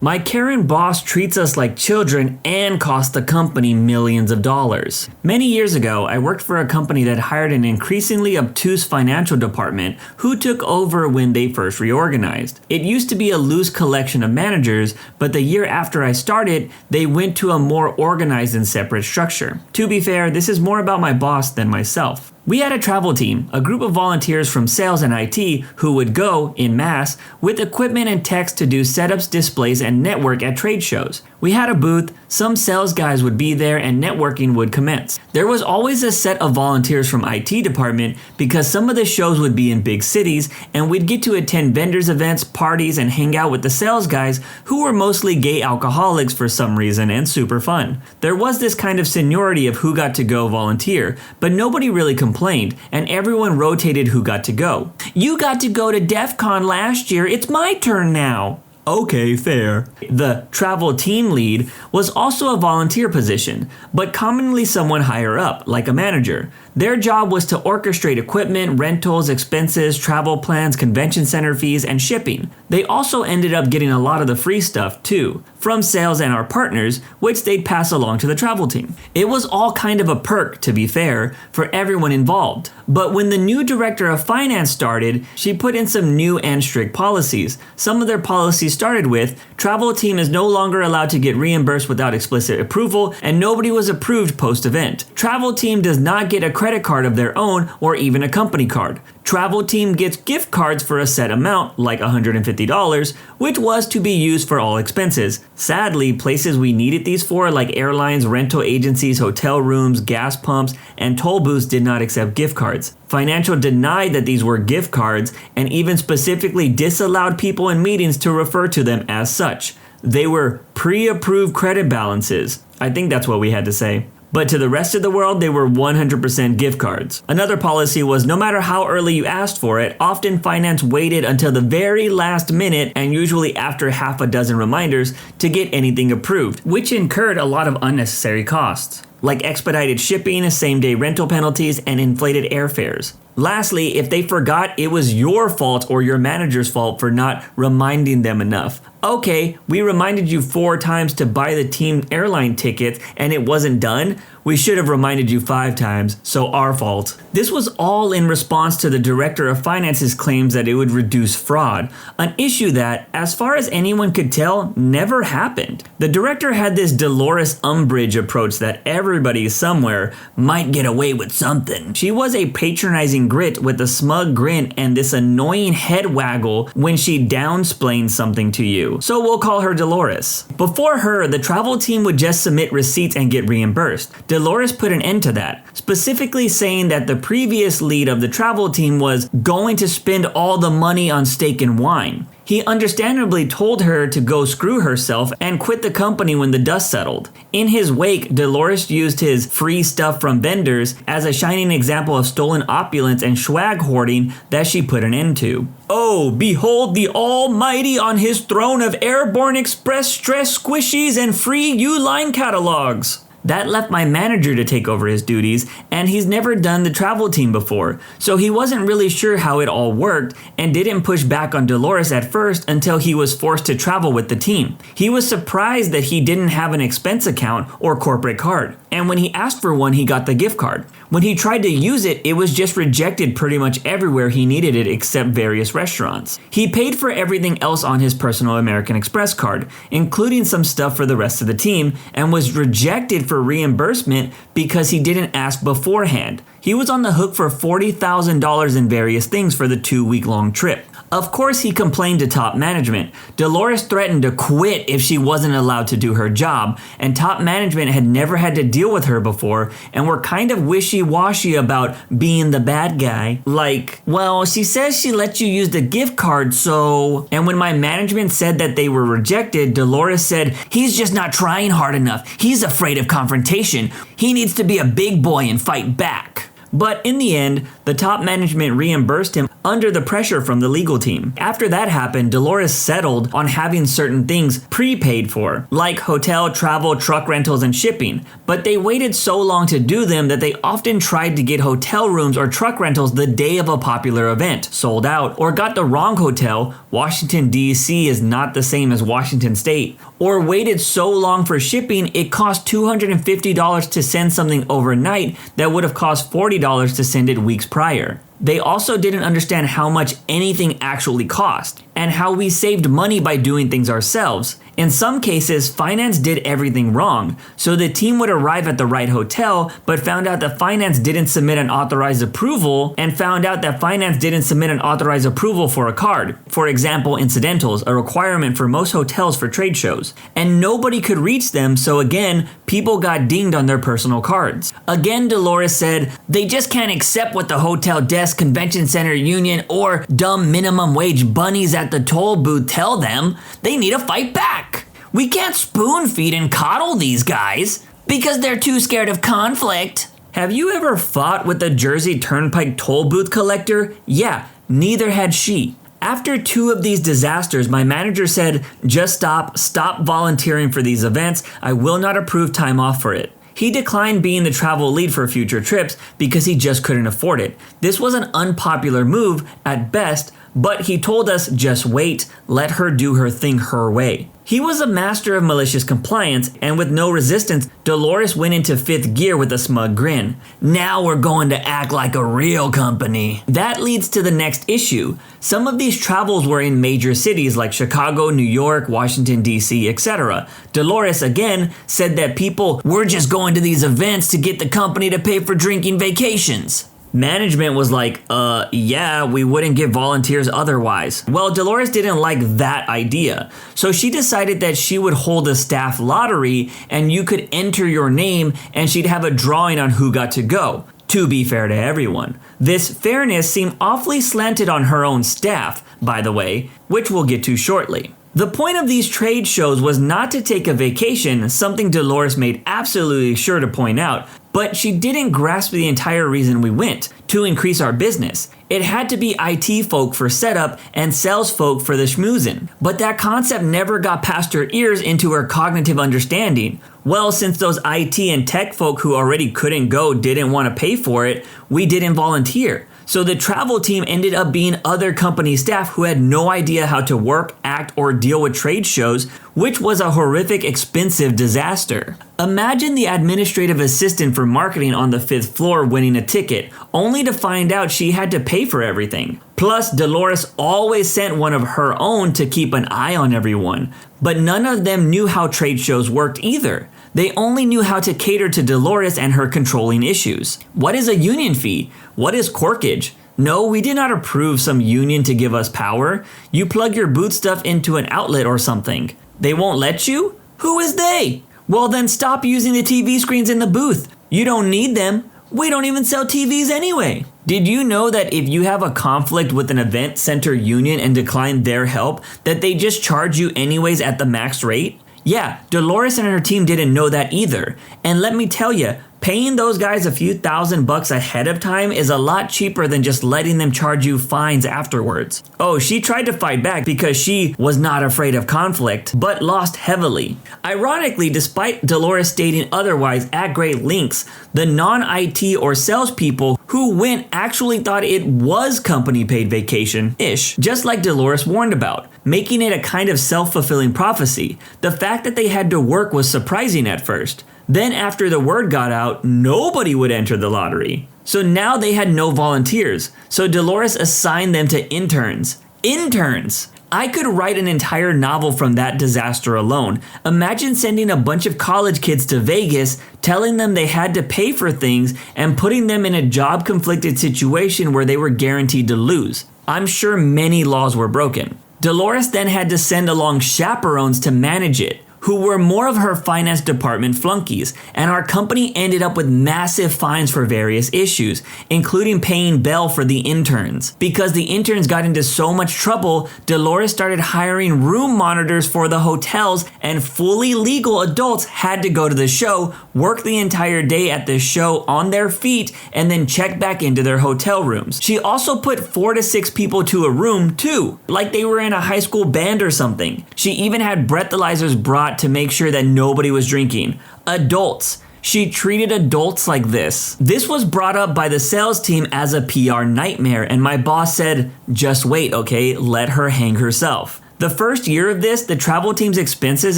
My Karen boss treats us like children and costs the company millions of dollars. Many years ago, I worked for a company that hired an increasingly obtuse financial department who took over when they first reorganized. It used to be a loose collection of managers, but the year after I started, they went to a more organized and separate structure. To be fair, this is more about my boss than myself. We had a travel team, a group of volunteers from sales and IT who would go, en masse, with equipment and techs to do setups, displays, and network at trade shows. We had a booth, some sales guys would be there, and networking would commence. There was always a set of volunteers from IT department because some of the shows would be in big cities, and we'd get to attend vendors' events, parties, and hang out with the sales guys who were mostly gay alcoholics for some reason and super fun. There was this kind of seniority of who got to go volunteer, but nobody really complained, and everyone rotated who got to go. You got to go to DEF CON last year, it's my turn now. Okay, fair. The travel team lead was also a volunteer position, but commonly someone higher up, like a manager. Their job was to orchestrate equipment, rentals, expenses, travel plans, convention center fees, and shipping. They also ended up getting a lot of the free stuff too, from sales and our partners, which they'd pass along to the travel team. It was all kind of a perk, to be fair, for everyone involved. But when the new director of finance started, she put in some new and strict policies. Some of their policies started with, travel team is no longer allowed to get reimbursed without explicit approval, and nobody was approved post-event. Travel team does not get a credit card of their own or even a company card. Travel team gets gift cards for a set amount, like $150, which was to be used for all expenses. Sadly, places we needed these for, like airlines, rental agencies, hotel rooms, gas pumps, and toll booths, did not accept gift cards. Financial denied that these were gift cards and even specifically disallowed people in meetings to refer to them as such. They were pre-approved credit balances. I think that's what we had to say. But to the rest of the world, they were 100% gift cards. Another policy was no matter how early you asked for it, often finance waited until the very last minute and usually after half a dozen reminders to get anything approved, which incurred a lot of unnecessary costs, like expedited shipping, same-day rental penalties, and inflated airfares. Lastly, if they forgot, it was your fault or your manager's fault for not reminding them enough. Okay, we reminded you 4 times to buy the team airline tickets and it wasn't done. We should have reminded you 5 times, so our fault. This was all in response to the director of finance's claims that it would reduce fraud, an issue that, as far as anyone could tell, never happened. The director had this Dolores Umbridge approach that everybody somewhere might get away with something. She was a patronizing grit with a smug grin and this annoying head waggle when she downsplained something to you. So we'll call her Dolores. Before her, the travel team would just submit receipts and get reimbursed. Dolores put an end to that, specifically saying that the previous lead of the travel team was going to spend all the money on steak and wine. He understandably told her to go screw herself and quit the company when the dust settled. In his wake, Dolores used his free stuff from vendors as a shining example of stolen opulence and swag hoarding that she put an end to. Oh, behold the Almighty on his throne of airborne express stress squishies and free Uline catalogs. That left my manager to take over his duties, and he's never done the travel team before, so he wasn't really sure how it all worked and didn't push back on Dolores at first until he was forced to travel with the team. He was surprised that he didn't have an expense account or corporate card, and when he asked for one, he got the gift card. When he tried to use it, it was just rejected pretty much everywhere he needed it except various restaurants. He paid for everything else on his personal American Express card, including some stuff for the rest of the team, and was rejected for reimbursement because he didn't ask beforehand. He was on the hook for $40,000 in various things for the 2-week-long trip. Of course, he complained to top management. Dolores threatened to quit if she wasn't allowed to do her job, and top management had never had to deal with her before and were kind of wishy-washy about being the bad guy. Like, well, she says she let you use the gift card, so... And when my management said that they were rejected, Dolores said, he's just not trying hard enough. He's afraid of confrontation. He needs to be a big boy and fight back. But in the end, the top management reimbursed him under the pressure from the legal team. After that happened, Dolores settled on having certain things prepaid for, like hotel, travel, truck rentals, and shipping. But they waited so long to do them that they often tried to get hotel rooms or truck rentals the day of a popular event, sold out, or got the wrong hotel. Washington, D.C. is not the same as Washington State. Or waited so long for shipping, it cost $250 to send something overnight that would have cost $40 to send it weeks prior. They also didn't understand how much anything actually cost, and how we saved money by doing things ourselves. In some cases, finance did everything wrong, so the team would arrive at the right hotel, but found out that finance didn't submit an authorized approval, and found out that finance didn't submit an authorized approval for a card. For example, incidentals, a requirement for most hotels for trade shows. And nobody could reach them, so again, people got dinged on their personal cards. Again, Dolores said, they just can't accept what the hotel desk, convention center union, or dumb minimum wage bunnies at the toll booth tell them. They need to fight back. We can't spoon feed and coddle these guys because they're too scared of conflict. Have you ever fought with the Jersey Turnpike toll booth collector? Yeah, neither had she. After 2 of these disasters, my manager said, just stop volunteering for these events. I will not approve time off for it. He declined being the travel lead for future trips because he just couldn't afford it. This was an unpopular move at best, but he told us, just wait, let her do her thing her way. He was a master of malicious compliance, and with no resistance, Dolores went into 5th gear with a smug grin. Now we're going to act like a real company. That leads to the next issue. Some of these travels were in major cities like Chicago, New York, Washington, D.C., etc. Dolores, again, said that people were just going to these events to get the company to pay for drinking vacations. Management was like, yeah, we wouldn't give volunteers otherwise. Well, Dolores didn't like that idea, so she decided that she would hold a staff lottery and you could enter your name and she'd have a drawing on who got to go. To be fair to everyone. This fairness seemed awfully slanted on her own staff, by the way, which we'll get to shortly. The point of these trade shows was not to take a vacation, something Dolores made absolutely sure to point out, but she didn't grasp the entire reason we went, to increase our business. It had to be IT folk for setup and sales folk for the schmoozin'. But that concept never got past her ears into her cognitive understanding. Well, since those IT and tech folk who already couldn't go didn't want to pay for it, we didn't volunteer. So the travel team ended up being other company staff who had no idea how to work, act, or deal with trade shows, which was a horrific, expensive disaster. Imagine the administrative assistant for marketing on the 5th floor winning a ticket, only to find out she had to pay for everything. Plus, Dolores always sent one of her own to keep an eye on everyone. But none of them knew how trade shows worked either. They only knew how to cater to Dolores and her controlling issues. What is a union fee? What is corkage? No, we did not approve some union to give us power. You plug your boot stuff into an outlet or something. They won't let you? Who is they? Well, then stop using the TV screens in the booth. You don't need them. We don't even sell TVs anyway. Did you know that if you have a conflict with an event center union and decline their help, that they just charge you anyways at the max rate? Yeah, Dolores and her team didn't know that either. And let me tell you, paying those guys a few $1,000s ahead of time is a lot cheaper than just letting them charge you fines afterwards. Oh, she tried to fight back because she was not afraid of conflict, but lost heavily. Ironically, despite Dolores stating otherwise at great lengths, the non-IT or salespeople who went actually thought it was company-paid vacation-ish, just like Dolores warned about, making it a kind of self-fulfilling prophecy. The fact that they had to work was surprising at first. Then after the word got out, nobody would enter the lottery. So now they had no volunteers. So Dolores assigned them to interns. Interns! I could write an entire novel from that disaster alone. Imagine sending a bunch of college kids to Vegas, telling them they had to pay for things, and putting them in a job-conflicted situation where they were guaranteed to lose. I'm sure many laws were broken. Dolores then had to send along chaperones to manage it. who were more of her finance department flunkies, and our company ended up with massive fines for various issues, including paying bail for the interns. Because the interns got into so much trouble, Dolores started hiring room monitors for the hotels, and fully legal adults had to go to the show, work the entire day at the show on their feet, and then check back into their hotel rooms. She also put 4 to 6 people to a room too, like they were in a high school band or something. She even had breathalyzers brought to make sure that nobody was drinking. Adults. She treated adults like this. This was brought up by the sales team as a PR nightmare, and my boss said, just wait, okay, let her hang herself. The first year of this, the travel team's expenses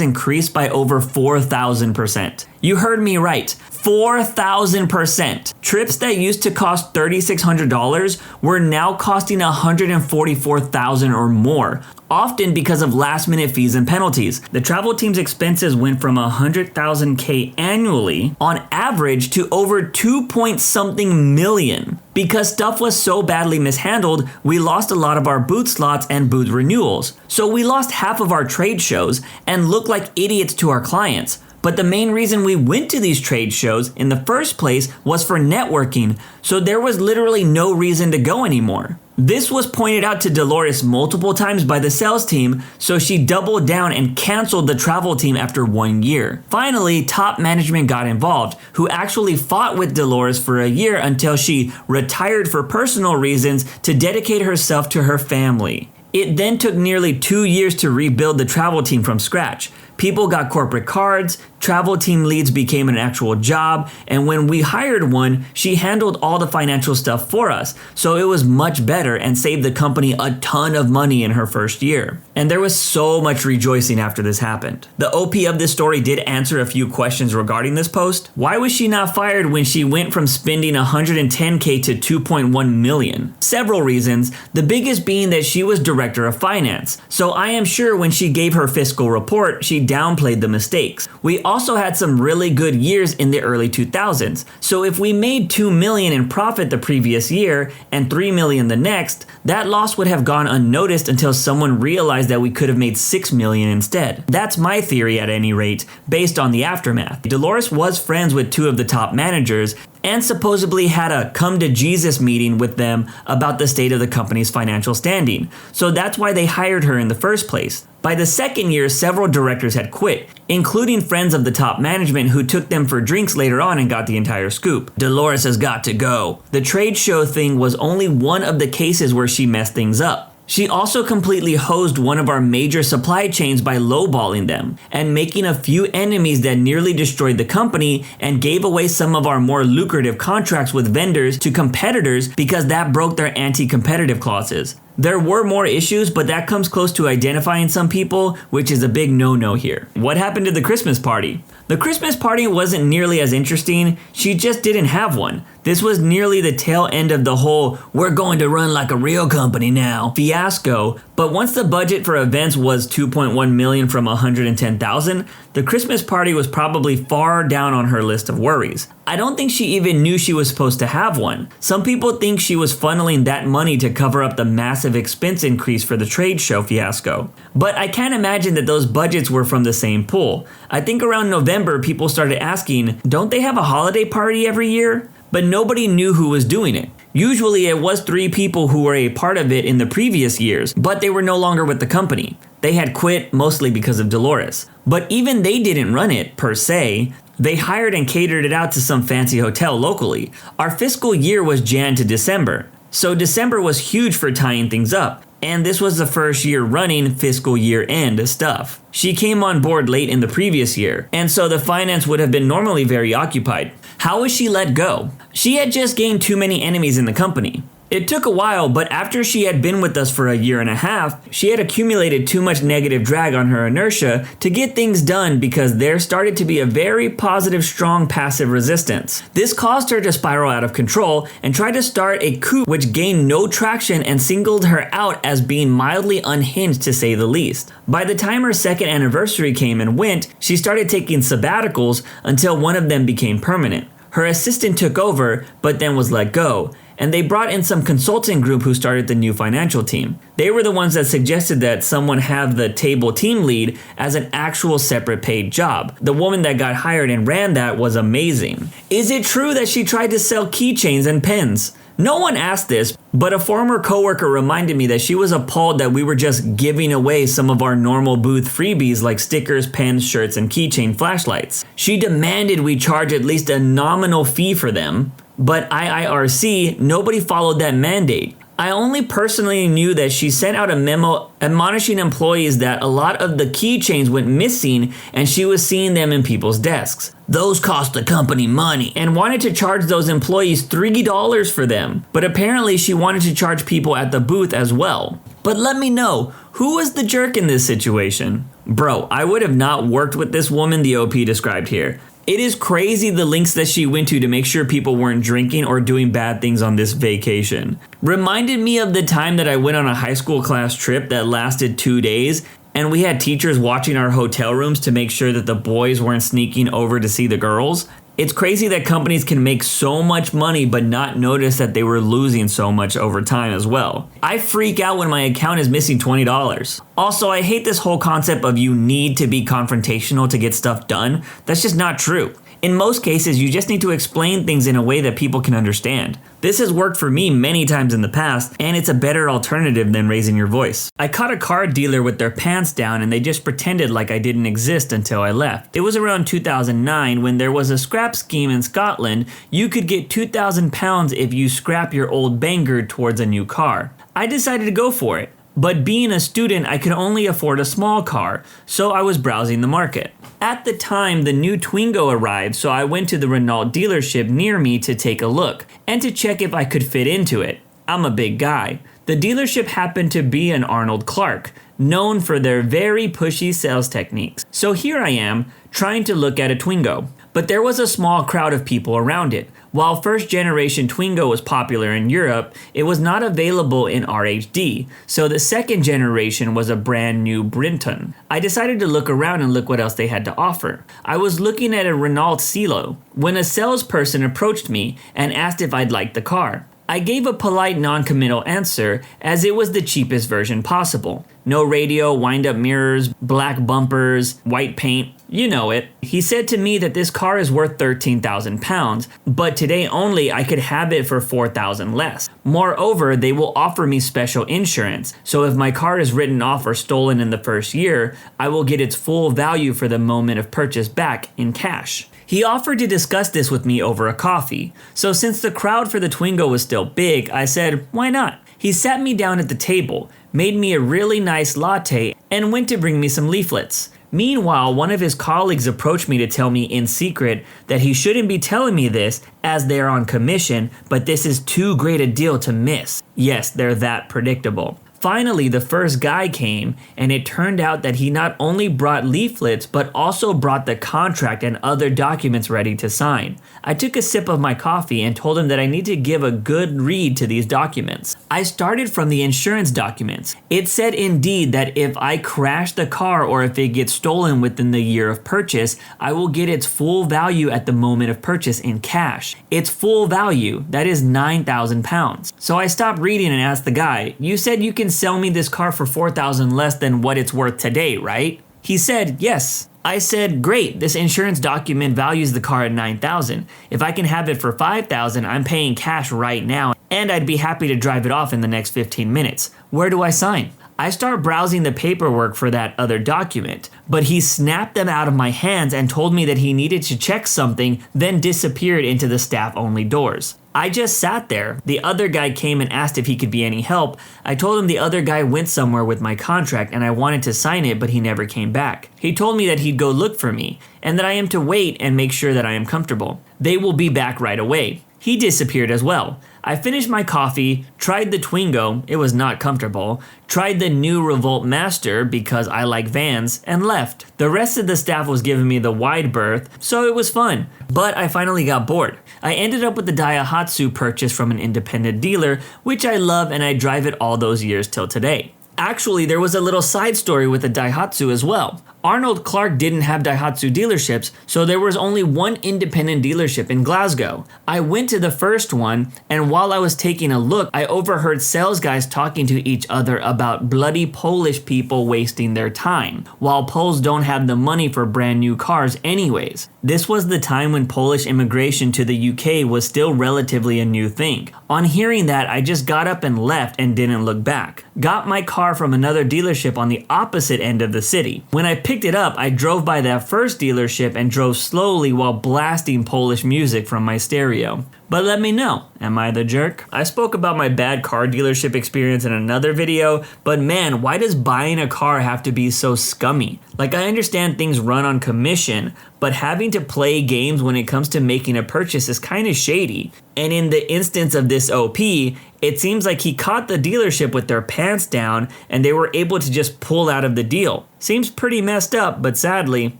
increased by over 4,000%. You heard me right, 4,000%. Trips that used to cost $3,600 were now costing $144,000 or more, often because of last-minute fees and penalties. The travel team's expenses went from $100,000 annually on average to over 2-point-something million. Because stuff was so badly mishandled, we lost a lot of our booth slots and booth renewals. So we lost half of our trade shows and looked like idiots to our clients. But the main reason we went to these trade shows in the first place was for networking, so there was literally no reason to go anymore. This was pointed out to Dolores multiple times by the sales team, so she doubled down and canceled the travel team after 1 year. Finally, top management got involved, who actually fought with Dolores for a year until she retired for personal reasons to dedicate herself to her family. It then took nearly 2 years to rebuild the travel team from scratch. People got corporate cards, travel team leads became an actual job, and when we hired one, she handled all the financial stuff for us, so it was much better and saved the company a ton of money in her first year. And there was so much rejoicing after this happened. The OP of this story did answer a few questions regarding this post. Why was she not fired when she went from spending $110K to $2.1 million? Several reasons, the biggest being that she was director of finance, so I am sure when she gave her fiscal report, she downplayed the mistakes. We also had some really good years in the early 2000s. So if we made $2 million in profit the previous year and $3 million the next, that loss would have gone unnoticed until someone realized that we could have made $6 million instead. That's my theory at any rate, based on the aftermath. Dolores was friends with 2 of the top managers and supposedly had a come to Jesus meeting with them about the state of the company's financial standing. So that's why they hired her in the first place. By the second year, several directors had quit, including friends of the top management who took them for drinks later on and got the entire scoop. Dolores has got to go. The trade show thing was only one of the cases where she messed things up. She also completely hosed one of our major supply chains by lowballing them and making a few enemies that nearly destroyed the company and gave away some of our more lucrative contracts with vendors to competitors because that broke their anti-competitive clauses. There were more issues, but that comes close to identifying some people, which is a big no-no here. What happened to the Christmas party? The Christmas party wasn't nearly as interesting, she just didn't have one. This was nearly the tail end of the whole "we're going to run like a real company now" fiasco, but once the budget for events was $2.1 million from $110,000, the Christmas party was probably far down on her list of worries. I don't think she even knew she was supposed to have one. Some people think she was funneling that money to cover up the massive expense increase for the trade show fiasco. But I can't imagine that those budgets were from the same pool. I think around November people started asking, don't they have a holiday party every year? But nobody knew who was doing it. Usually it was 3 people who were a part of it in the previous years, but they were no longer with the company. They had quit mostly because of Dolores. But even they didn't run it, per se. They hired and catered it out to some fancy hotel locally. Our fiscal year was Jan to December. So December was huge for tying things up. And this was the first year running fiscal year end stuff. She came on board late in the previous year, and so the finance would have been normally very occupied. How was she let go? She had just gained too many enemies in the company. It took a while, but after she had been with us for a year and a half, she had accumulated too much negative drag on her inertia to get things done because there started to be a very positive, strong passive resistance. This caused her to spiral out of control and try to start a coup which gained no traction and singled her out as being mildly unhinged to say the least. By the time her second anniversary came and went, she started taking sabbaticals until one of them became permanent. Her assistant took over, but then was let go. and they brought in some consulting group who started the new financial team. They were the ones that suggested that someone have the table team lead as an actual separate paid job. The woman that got hired and ran that was amazing. Is it true that she tried to sell keychains and pens? No one asked this, but a former coworker reminded me that she was appalled that we were just giving away some of our normal booth freebies like stickers, pens, shirts, and keychain flashlights. She demanded we charge at least a nominal fee for them, but IIRC, nobody followed that mandate. I only personally knew that she sent out a memo admonishing employees that a lot of the keychains went missing and she was seeing them in people's desks. Those cost the company money and wanted to charge those employees $3 for them. But apparently she wanted to charge people at the booth as well. But let me know, who was the jerk in this situation? Bro, I would have not worked with this woman the OP described here. It is crazy the lengths that she went to make sure people weren't drinking or doing bad things on this vacation. Reminded me of the time that I went on a high school class trip that lasted 2 days, and we had teachers watching our hotel rooms to make sure that the boys weren't sneaking over to see the girls. It's crazy that companies can make so much money but not notice that they were losing so much over time as well. I freak out when my account is missing $20. Also, I hate this whole concept of you need to be confrontational to get stuff done. That's just not true. In most cases, you just need to explain things in a way that people can understand. This has worked for me many times in the past, and it's a better alternative than raising your voice. I caught a car dealer with their pants down and they just pretended like I didn't exist until I left. It was around 2009 when there was a scrap scheme in Scotland. You could get £2,000 if you scrap your old banger towards a new car. I decided to go for it. But being a student, I could only afford a small car, so I was browsing the market. At the time, the new Twingo arrived, so I went to the Renault dealership near me to take a look, and to check if I could fit into it. I'm a big guy. The dealership happened to be an Arnold Clark, known for their very pushy sales techniques. So here I am, trying to look at a Twingo. But there was a small crowd of people around it. While first generation Twingo was popular in Europe, it was not available in RHD, so the second generation was a brand new Brinton. I decided to look around and look what else they had to offer. I was looking at a Renault Silo when a salesperson approached me and asked if I'd like the car. I gave a polite non-committal answer as it was the cheapest version possible. No radio, wind-up mirrors, black bumpers, white paint, you know it. He said to me that this car is worth £13,000, but today only I could have it for $4,000 less. Moreover, they will offer me special insurance, so if my car is written off or stolen in the first year, I will get its full value for the moment of purchase back in cash. He offered to discuss this with me over a coffee, so since the crowd for the Twingo was still big, I said, why not? He sat me down at the table, made me a really nice latte, and went to bring me some leaflets. Meanwhile, one of his colleagues approached me to tell me in secret that he shouldn't be telling me this as they're on commission, but this is too great a deal to miss. Yes, they're that predictable. Finally, the first guy came, and it turned out that he not only brought leaflets, but also brought the contract and other documents ready to sign. I took a sip of my coffee and told him that I need to give a good read to these documents. I started from the insurance documents. It said indeed that if I crash the car or if it gets stolen within the year of purchase, I will get its full value at the moment of purchase in cash. Its full value, that is £9,000. So I stopped reading and asked the guy, you said you can sell me this car for $4,000 less than what it's worth today, right? He said, yes. I said, great, this insurance document values the car at $9,000. If I can have it for $5,000, I'm paying cash right now, and I'd be happy to drive it off in the next 15 minutes. Where do I sign? I start browsing the paperwork for that other document, but he snapped them out of my hands and told me that he needed to check something, then disappeared into the staff-only doors. I just sat there. The other guy came and asked if he could be any help. I told him the other guy went somewhere with my contract and I wanted to sign it, but he never came back. He told me that he'd go look for me and that I am to wait and make sure that I am comfortable. They will be back right away. He disappeared as well. I finished my coffee, tried the Twingo, it was not comfortable, tried the new Revolt Master because I like vans, and left. The rest of the staff was giving me the wide berth, so it was fun. But I finally got bored. I ended up with the Daihatsu purchase from an independent dealer, which I love and I drive it all those years till today. Actually, there was a little side story with the Daihatsu as well. Arnold Clark didn't have Daihatsu dealerships, so there was only one independent dealership in Glasgow. I went to the first one, and while I was taking a look, I overheard sales guys talking to each other about bloody Polish people wasting their time, while Poles don't have the money for brand new cars anyways. This was the time when Polish immigration to the UK was still relatively a new thing. On hearing that, I just got up and left and didn't look back. Got my car from another dealership on the opposite end of the city. When I picked it up, I drove by that first dealership and drove slowly while blasting Polish music from my stereo. But let me know, am I the jerk? I spoke about my bad car dealership experience in another video, but man, why does buying a car have to be so scummy? Like, I understand things run on commission, but having to play games when it comes to making a purchase is kind of shady. And in the instance of this OP, it seems like he caught the dealership with their pants down and they were able to just pull out of the deal. Seems pretty messed up, but sadly,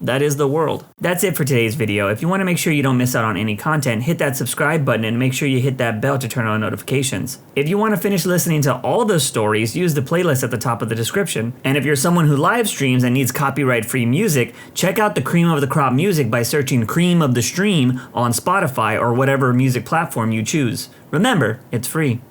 that is the world. That's it for today's video. If you want to make sure you don't miss out on any content, hit that subscribe button and make sure you hit that bell to turn on notifications. If you want to finish listening to all those stories, use the playlist at the top of the description. And if you're someone who live streams and needs copyright-free music, check out the Cream of the Crop music by searching Cream of the Stream on Spotify or whatever music platform you choose. Remember, it's free.